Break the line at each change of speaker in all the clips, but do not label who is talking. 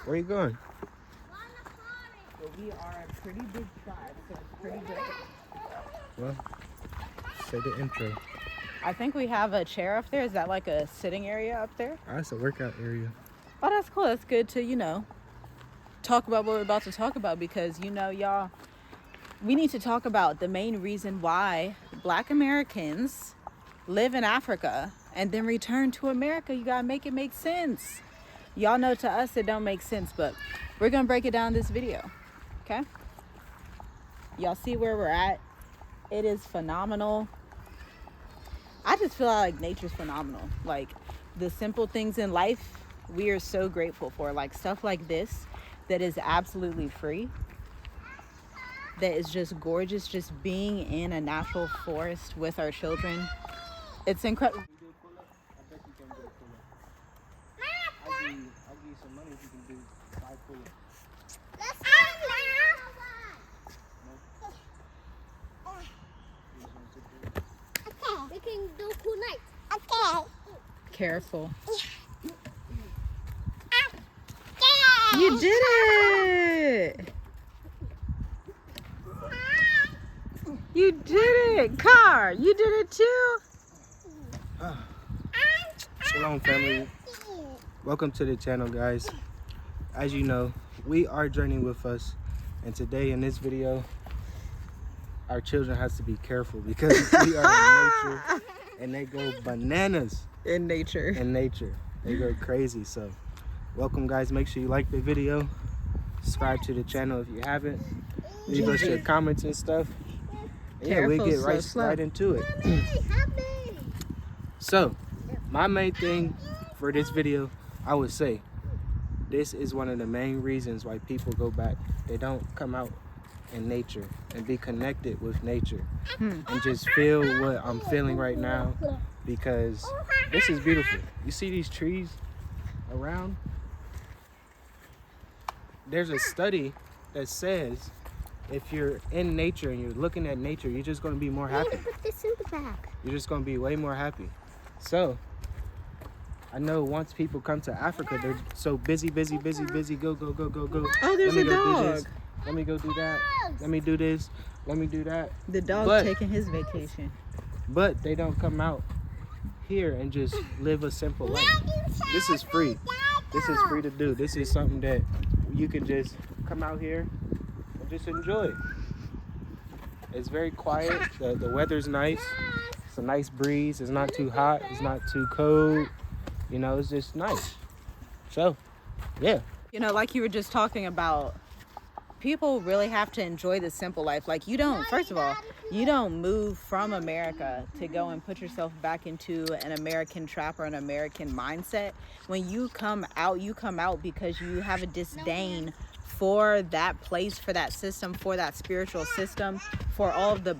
Where you going?
Well, we are a pretty big tribe, so it's pretty good.
Well, say the intro.
I think we have a chair up there. Is that like a sitting area up there?
Oh, it's a workout area.
Oh, that's cool. That's good to, talk about what we're about to talk about because, y'all, we need to talk about the main reason why Black Americans live in Africa and then return to America. You got to make it make sense. Y'all know to us it don't make sense, but we're going to break it down in this video, okay? Y'all see where we're at? It is phenomenal. I just feel like nature's phenomenal. Like the simple things in life, we are so grateful for. Like stuff like this that is absolutely free. That is just gorgeous. Just being in a natural forest with our children. It's incredible.
I'll give you some money if you can do 5 pull-ups.
Let's go now. Okay. We can do cool night. Okay.
Careful.
Okay.
You did it! You did it! Car, you did it too?
Shalom, family. Welcome to the channel, guys. As you know, we are journeying with us, and today in this video, our children has to be careful because we are in nature, and they go bananas
In nature.
in nature. They go crazy. So, welcome, guys. Make sure you like the video, subscribe to the channel if you haven't, leave us your comments and stuff. Yeah, we get right into it. So, my main thing for this video, I would say, this is one of the main reasons why people go back. They don't come out in nature and be connected with nature and just feel what I'm feeling right now, because this is beautiful. You see these trees around? There's a study that says if you're in nature and you're looking at nature, you're just going to be more happy.
Put this in the back.
You're just going to be way more happy. So, I know once people come to Africa, they're so busy, go.
Oh, there's
Let me
a
go do
dog.
this. Let me go do that. Let me do this. Let me do that.
The dog
But-
taking his vacation.
But they don't come out here and just live a simple life. This is free. This is free to do. This is something that you can just come out here and just enjoy. It's very quiet. The weather's nice. It's a nice breeze. It's not too hot. It's not too cold. It's just nice. So, yeah.
Like you were just talking about, people really have to enjoy the simple life. Like first of all, you don't move from America to go and put yourself back into an American trap or an American mindset. When you come out because you have a disdain for that place, for that system, for that spiritual system, for all of the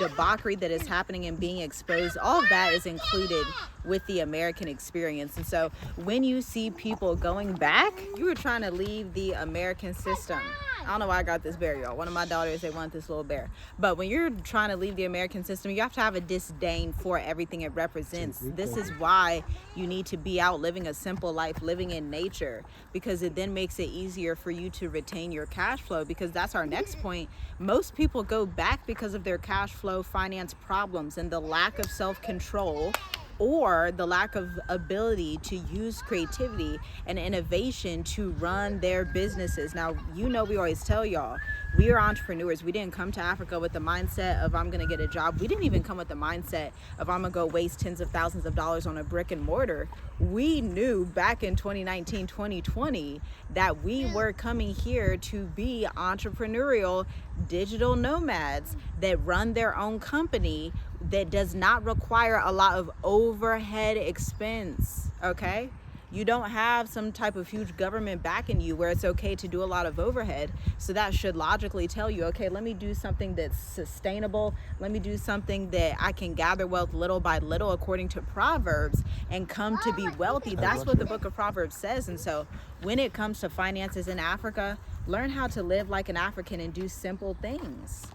debauchery that is happening and being exposed. All of that is included with the American experience. And so when you see people going back, you were trying to leave the American system. I don't know why I got this bear, y'all. One of my daughters, they want this little bear. But when you're trying to leave the American system, you have to have a disdain for everything it represents. This is why you need to be out living a simple life, living in nature, because it then makes it easier for you to retain your cash flow, because that's our next point. Most people go back because of their cash flow, finance problems, and the lack of self-control, or the lack of ability to use creativity and innovation to run their businesses. Now, we always tell y'all, we are entrepreneurs. We didn't come to Africa with the mindset of I'm gonna get a job. We didn't even come with the mindset of I'm gonna go waste tens of thousands of dollars on a brick and mortar. We knew back in 2019, 2020, that we were coming here to be entrepreneurial digital nomads that run their own company that does not require a lot of overhead expense, okay? You don't have some type of huge government backing you where it's okay to do a lot of overhead. So that should logically tell you, okay, let me do something that's sustainable. Let me do something that I can gather wealth little by little according to Proverbs and come to be wealthy. That's what the book of Proverbs says. And so when it comes to finances in Africa, learn how to live like an African and do simple things.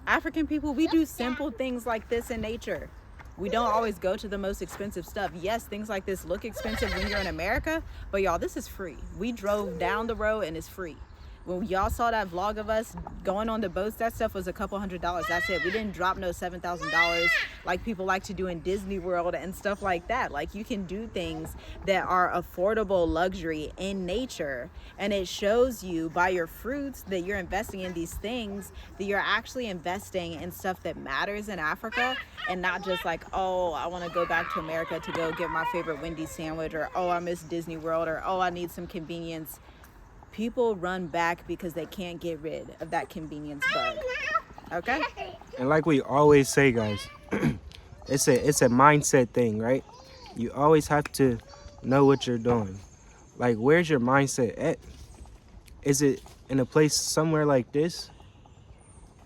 African people, we do simple things like this in nature. We don't always go to the most expensive stuff. Yes, things like this look expensive when you're in America, but y'all, this is free. We drove down the road and it's free. When y'all saw that vlog of us going on the boats, that stuff was a couple $100. That's it. We didn't drop no $7,000 like people like to do in Disney World and stuff like that. Like, you can do things that are affordable luxury in nature, and it shows you by your fruits that you're investing in these things, that you're actually investing in stuff that matters in Africa, and not just like, oh, I want to go back to America to go get my favorite Wendy's sandwich, or oh, I miss Disney World, or oh, I need some convenience. People run back because they can't get rid of that convenience bug. Okay?
And like we always say, guys, it's a mindset thing, right? You always have to know what you're doing. Like, where's your mindset at? Is it in a place somewhere like this?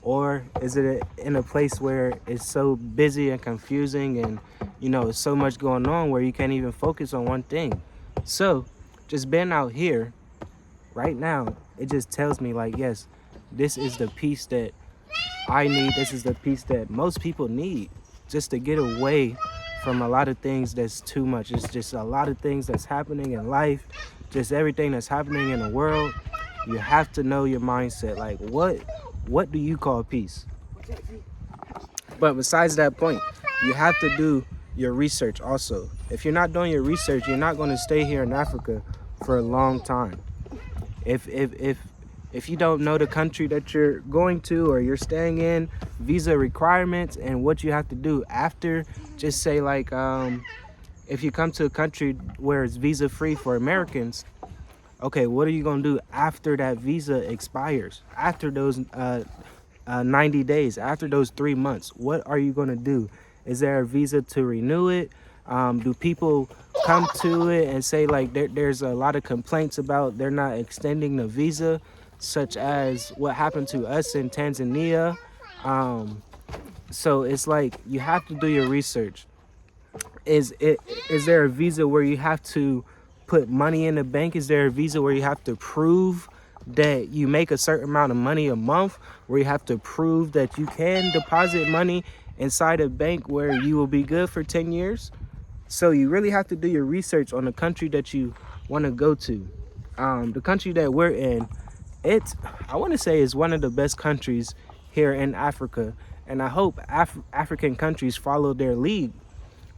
Or is it in a place where it's so busy and confusing and, you know, so much going on where you can't even focus on one thing? So, just being out here right now, it just tells me, like, yes, this is the peace that I need. This is the peace that most people need, just to get away from a lot of things that's too much. It's just a lot of things that's happening in life, just everything that's happening in the world. You have to know your mindset. Like, what do you call peace? But besides that point, you have to do your research also. If you're not doing your research, you're not going to stay here in Africa for a long time. If you don't know the country that you're going to or you're staying in, visa requirements and what you have to do after, just say like, if you come to a country where it's visa free for Americans, okay, what are you going to do after that visa expires? After those 90 days, after those 3 months, what are you going to do? Is there a visa to renew it? Do people come to it and say like there's a lot of complaints about they're not extending the visa, such as what happened to us in Tanzania? So it's like you have to do your research. Is there a visa where you have to put money in the bank? Is there a visa where you have to prove that you make a certain amount of money a month, where you have to prove that you can deposit money inside a bank where you will be good for 10 years? So you really have to do your research on the country that you want to go to. The country that we're in, I want to say is one of the best countries here in Africa. And I hope African countries follow their lead,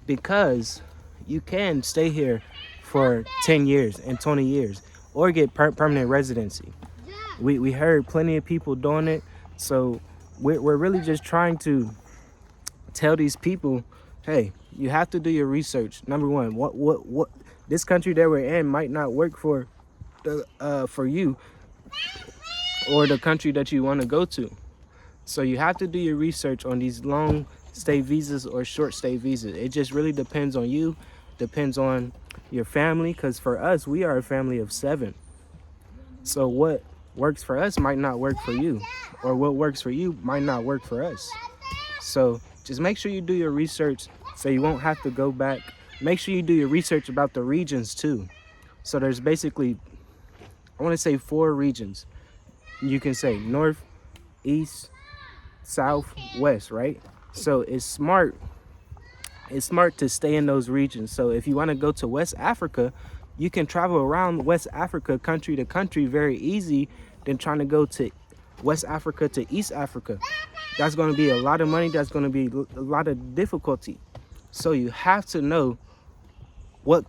because you can stay here for 10 years and 20 years or get permanent residency. We heard plenty of people doing it. So we're really just trying to tell these people, hey, you have to do your research. Number one, what this country that we're in might not work for you or the country that you want to go to. So you have to do your research on these long stay visas or short stay visas. It just really depends on you, depends on your family, because for us, we are a family of 7. So what works for us might not work for you, or what works for you might not work for us. So just make sure you do your research so you won't have to go back. Make sure you do your research about the regions too. So there's basically, I want to say 4 regions. You can say north, east, south, west, right? So it's smart to stay in those regions. So if you want to go to West Africa, you can travel around West Africa country to country very easy than trying to go to West Africa to East Africa. That's going to be a lot of money. That's going to be a lot of difficulty. So you have to know what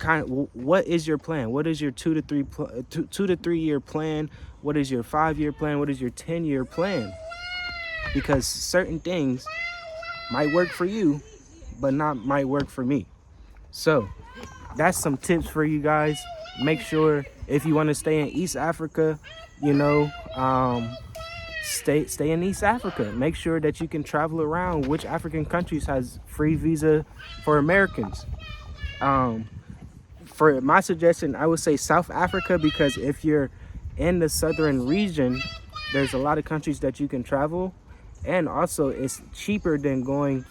is your plan? What is your 2 to 3 year plan? What is your 5-year plan? What is your 10-year plan? Because certain things might work for you, but might work for me. So that's some tips for you guys. Make sure if you want to stay in East Africa, stay in East Africa. Make sure that you can travel around which African countries has free visa for Americans. For my suggestion, I would say South Africa, because if you're in the southern region, there's a lot of countries that you can travel, and also it's cheaper than going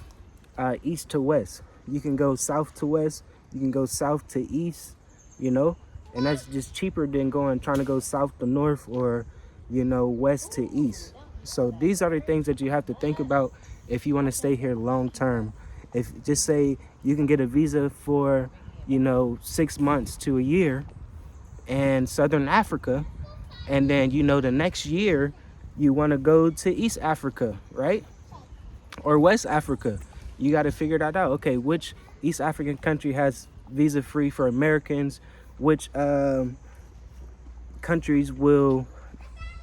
east to west. You can go south to west, you can go south to east, and that's just cheaper than trying to go south to north or west to east. So these are the things that you have to think about if you want to stay here long term If just say you can get a visa for, 6 months to a year in Southern Africa, and then the next year you want to go to East Africa, right? Or West Africa. You got to figure that out. Okay, which East African country has visa free for Americans? Which countries will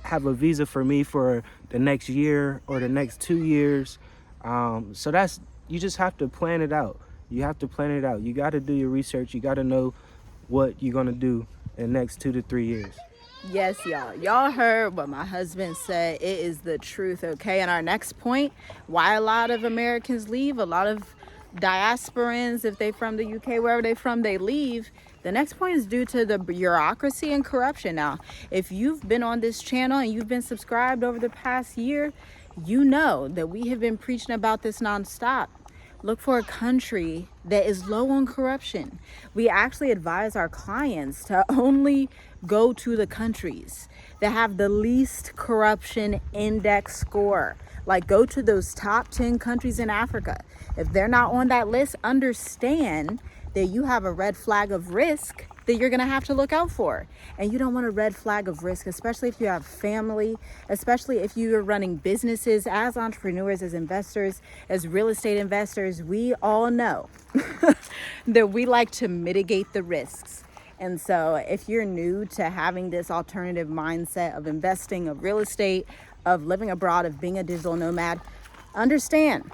have a visa for me for the next year or the next 2 years? So you just have to plan it out. You have to plan it out. You got to do your research. You got to know what you're going to do in the next 2 to 3 years.
Yes, y'all heard what my husband said. It is the truth. Okay, and our next point, why a lot of Americans leave, a lot of diasporans, if they from the UK, wherever they from, they leave. The next point is due to the bureaucracy and corruption. Now, if you've been on this channel and you've been subscribed over the past year, you know that we have been preaching about this nonstop. Look for a country that is low on corruption. We actually advise our clients to only go to the countries that have the least corruption index score. Like, go to those top 10 countries in Africa. If they're not on that list, understand that you have a red flag of risk that you're going to have to look out for. And you don't want a red flag of risk, especially if you have family, especially if you're running businesses as entrepreneurs, as investors, as real estate investors. We all know that we like to mitigate the risks. And so if you're new to having this alternative mindset of investing, of real estate, of living abroad, of being a digital nomad, understand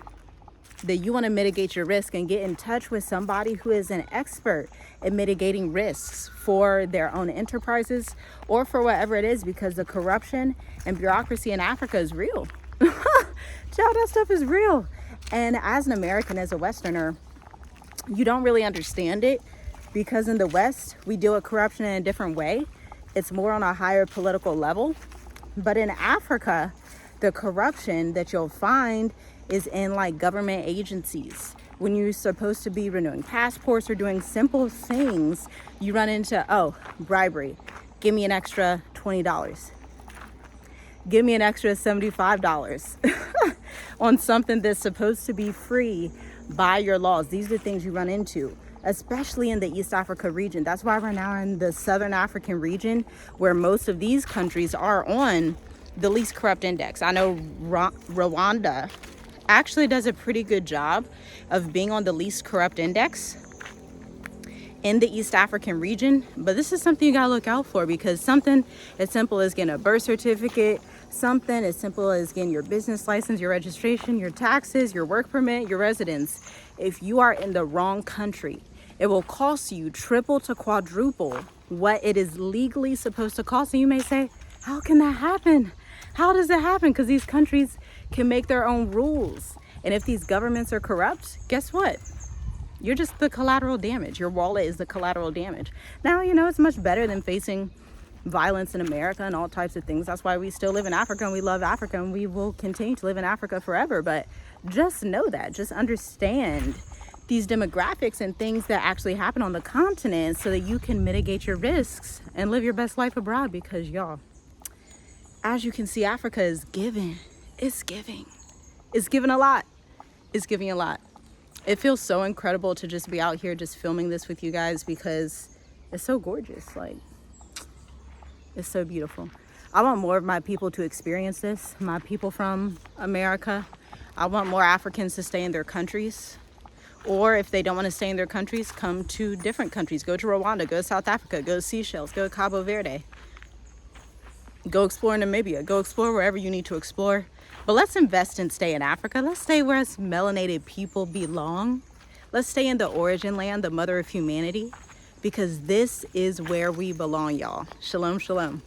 that you want to mitigate your risk and get in touch with somebody who is an expert in mitigating risks for their own enterprises or for whatever it is, because the corruption and bureaucracy in Africa is real. Child, that stuff is real. And as an American, as a Westerner, you don't really understand it, because in the West, we deal with corruption in a different way. It's more on a higher political level. But in Africa, the corruption that you'll find is in like government agencies. When you're supposed to be renewing passports or doing simple things, you run into, bribery. Give me an extra $20. Give me an extra $75 on something that's supposed to be free by your laws. These are the things you run into, especially in the East Africa region. That's why we're now in the Southern African region, where most of these countries are on the least corrupt index. I know Rwanda actually does a pretty good job of being on the least corrupt index in the East African region. But this is something you gotta look out for, because something as simple as getting a birth certificate, something as simple as getting your business license, your registration, your taxes, your work permit, your residence, if you are in the wrong country, it will cost you triple to quadruple what it is legally supposed to cost. And you may say, how can that happen? How does it happen? Because these countries can make their own rules. And if these governments are corrupt, guess what? You're just the collateral damage. Your wallet is the collateral damage. Now, it's much better than facing violence in America and all types of things. That's why we still live in Africa, and we love Africa, and we will continue to live in Africa forever. But just know that. Just understand these demographics and things that actually happen on the continent so that you can mitigate your risks and live your best life abroad. Because y'all, as you can see, Africa is giving. It's giving. It's giving a lot. It's giving a lot. It feels so incredible to just be out here just filming this with you guys, because it's so gorgeous. Like, it's so beautiful. I want more of my people to experience this. My people from America. I want more Africans to stay in their countries. Or if they don't want to stay in their countries, come to different countries. Go to Rwanda, go to South Africa, go to Seychelles, go to Cabo Verde. Go explore Namibia. Go explore wherever you need to explore. But let's invest and stay in Africa. Let's stay where us melanated people belong. Let's stay in the origin land, the mother of humanity, because this is where we belong, y'all. Shalom, shalom.